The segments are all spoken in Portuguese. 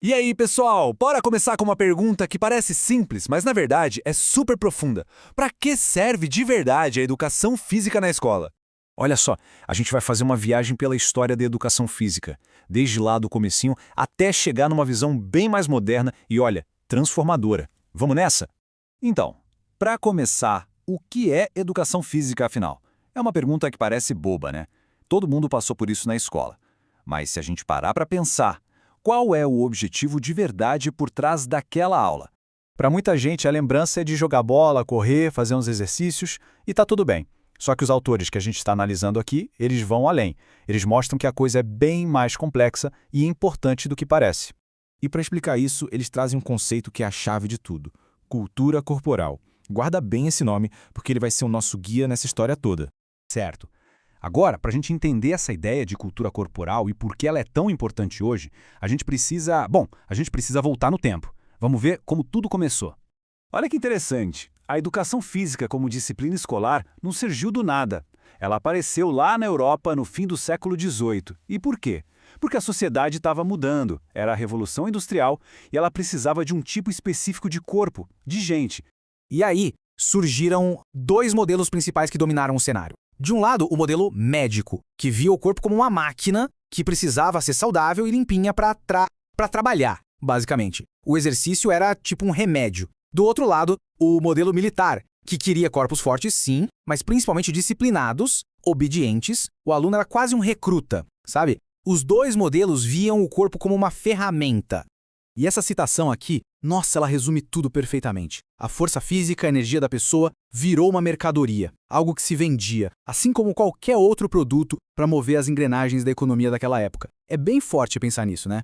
E aí, pessoal, bora começar com uma pergunta que parece simples, mas na verdade é super profunda. Para que serve de verdade a educação física na escola? Olha só, a gente vai fazer uma viagem pela história da educação física, desde lá do comecinho até chegar numa visão bem mais moderna e, olha, transformadora. Vamos nessa? Então, para começar, o que é educação física afinal? É uma pergunta que parece boba, né? Todo mundo passou por isso na escola. Mas se a gente parar para pensar, qual é o objetivo de verdade por trás daquela aula? Para muita gente, a lembrança é de jogar bola, correr, fazer uns exercícios e tá tudo bem. Só que os autores que a gente está analisando aqui, eles vão além. Eles mostram que a coisa é bem mais complexa e importante do que parece. E para explicar isso, eles trazem um conceito que é a chave de tudo: cultura corporal. Guarda bem esse nome, porque ele vai ser o nosso guia nessa história toda. Certo. Agora, para a gente entender essa ideia de cultura corporal e por que ela é tão importante hoje, a gente precisa voltar no tempo. Vamos ver como tudo começou. Olha que interessante. A educação física como disciplina escolar não surgiu do nada. Ela apareceu lá na Europa no fim do século XVIII. E por quê? Porque a sociedade estava mudando, era a Revolução Industrial e ela precisava de um tipo específico de corpo, de gente. E aí surgiram dois modelos principais que dominaram o cenário. De um lado, o modelo médico, que via o corpo como uma máquina que precisava ser saudável e limpinha para trabalhar, basicamente. O exercício era tipo um remédio. Do outro lado, o modelo militar, que queria corpos fortes, sim, mas principalmente disciplinados, obedientes. O aluno era quase um recruta, sabe? Os dois modelos viam o corpo como uma ferramenta. E essa citação aqui, nossa, ela resume tudo perfeitamente. A força física, a energia da pessoa, virou uma mercadoria, algo que se vendia, assim como qualquer outro produto para mover as engrenagens da economia daquela época. É bem forte pensar nisso, né?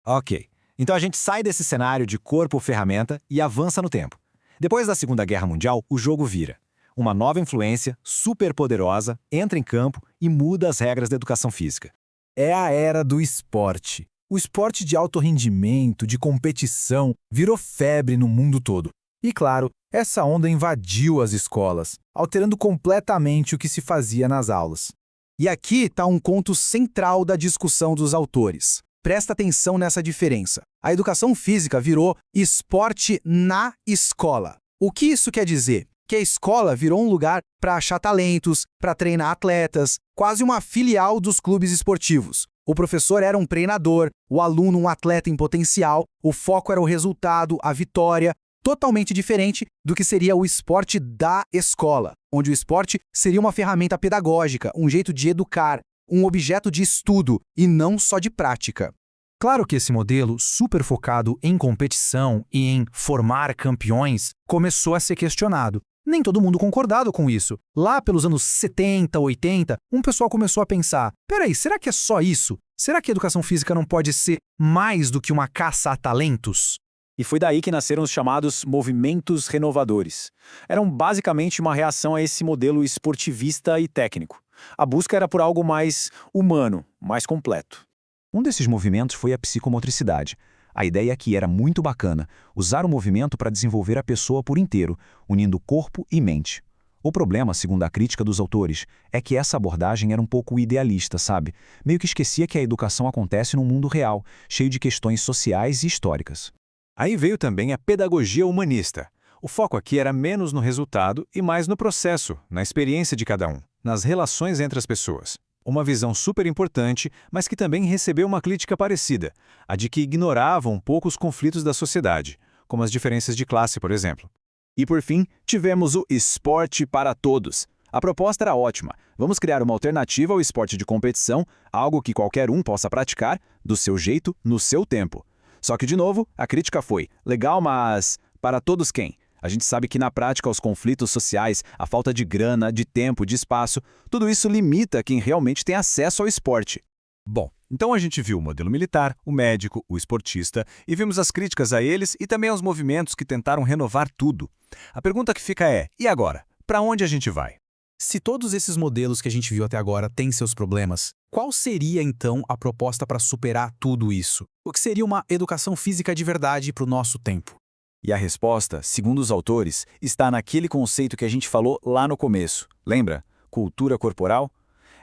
Ok, então a gente sai desse cenário de corpo-ferramenta e avança no tempo. Depois da Segunda Guerra Mundial, o jogo vira. Uma nova influência, super poderosa, entra em campo e muda as regras da educação física. É a era do esporte. O esporte de alto rendimento, de competição, virou febre no mundo todo. E claro, essa onda invadiu as escolas, alterando completamente o que se fazia nas aulas. E aqui está um ponto central da discussão dos autores. Presta atenção nessa diferença. A educação física virou esporte na escola. O que isso quer dizer? Que a escola virou um lugar para achar talentos, para treinar atletas, quase uma filial dos clubes esportivos. O professor era um treinador, o aluno um atleta em potencial, o foco era o resultado, a vitória, totalmente diferente do que seria o esporte da escola, onde o esporte seria uma ferramenta pedagógica, um jeito de educar, um objeto de estudo e não só de prática. Claro que esse modelo, super focado em competição e em formar campeões, começou a ser questionado. Nem todo mundo concordava com isso. Lá pelos anos 70, 80, um pessoal começou a pensar, peraí, será que é só isso? Será que a educação física não pode ser mais do que uma caça a talentos? E foi daí que nasceram os chamados movimentos renovadores. Eram basicamente uma reação a esse modelo esportivista e técnico. A busca era por algo mais humano, mais completo. Um desses movimentos foi a psicomotricidade. A ideia aqui era muito bacana, usar o movimento para desenvolver a pessoa por inteiro, unindo corpo e mente. O problema, segundo a crítica dos autores, é que essa abordagem era um pouco idealista, sabe? Meio que esquecia que a educação acontece num mundo real, cheio de questões sociais e históricas. Aí veio também a pedagogia humanista. O foco aqui era menos no resultado e mais no processo, na experiência de cada um, nas relações entre as pessoas. Uma visão super importante, mas que também recebeu uma crítica parecida, a de que ignorava um pouco os conflitos da sociedade, como as diferenças de classe, por exemplo. E por fim, tivemos o esporte para todos. A proposta era ótima. Vamos criar uma alternativa ao esporte de competição, algo que qualquer um possa praticar, do seu jeito, no seu tempo. Só que, de novo, a crítica foi, legal, mas para todos quem? A gente sabe que na prática os conflitos sociais, a falta de grana, de tempo, de espaço, tudo isso limita quem realmente tem acesso ao esporte. Bom, então a gente viu o modelo militar, o médico, o esportista e vimos as críticas a eles e também aos movimentos que tentaram renovar tudo. A pergunta que fica é, e agora? Para onde a gente vai? Se todos esses modelos que a gente viu até agora têm seus problemas, qual seria então a proposta para superar tudo isso? O que seria uma educação física de verdade para o nosso tempo? E a resposta, segundo os autores, está naquele conceito que a gente falou lá no começo. Lembra? Cultura corporal?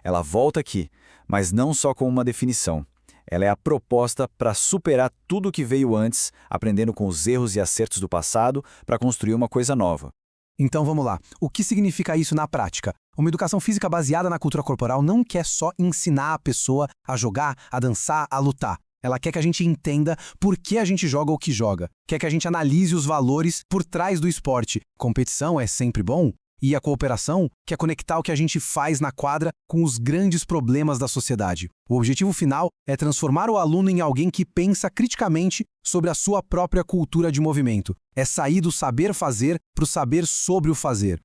Ela volta aqui, mas não só com uma definição. Ela é a proposta para superar tudo o que veio antes, aprendendo com os erros e acertos do passado para construir uma coisa nova. Então vamos lá. O que significa isso na prática? Uma educação física baseada na cultura corporal não quer só ensinar a pessoa a jogar, a dançar, a lutar. Ela quer que a gente entenda por que a gente joga o que joga. Quer que a gente analise os valores por trás do esporte. Competição é sempre bom. E a cooperação quer conectar o que a gente faz na quadra com os grandes problemas da sociedade. O objetivo final é transformar o aluno em alguém que pensa criticamente sobre a sua própria cultura de movimento. É sair do saber fazer para o saber sobre o fazer.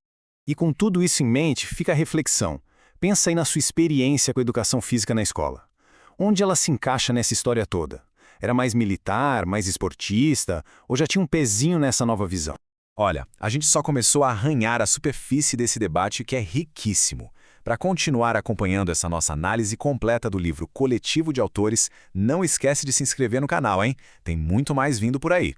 E com tudo isso em mente, fica a reflexão. Pensa aí na sua experiência com a educação física na escola. Onde ela se encaixa nessa história toda? Era mais militar, mais esportista, ou já tinha um pezinho nessa nova visão? Olha, a gente só começou a arranhar a superfície desse debate que é riquíssimo. Para continuar acompanhando essa nossa análise completa do livro Coletivo de Autores, não esquece de se inscrever no canal, hein? Tem muito mais vindo por aí.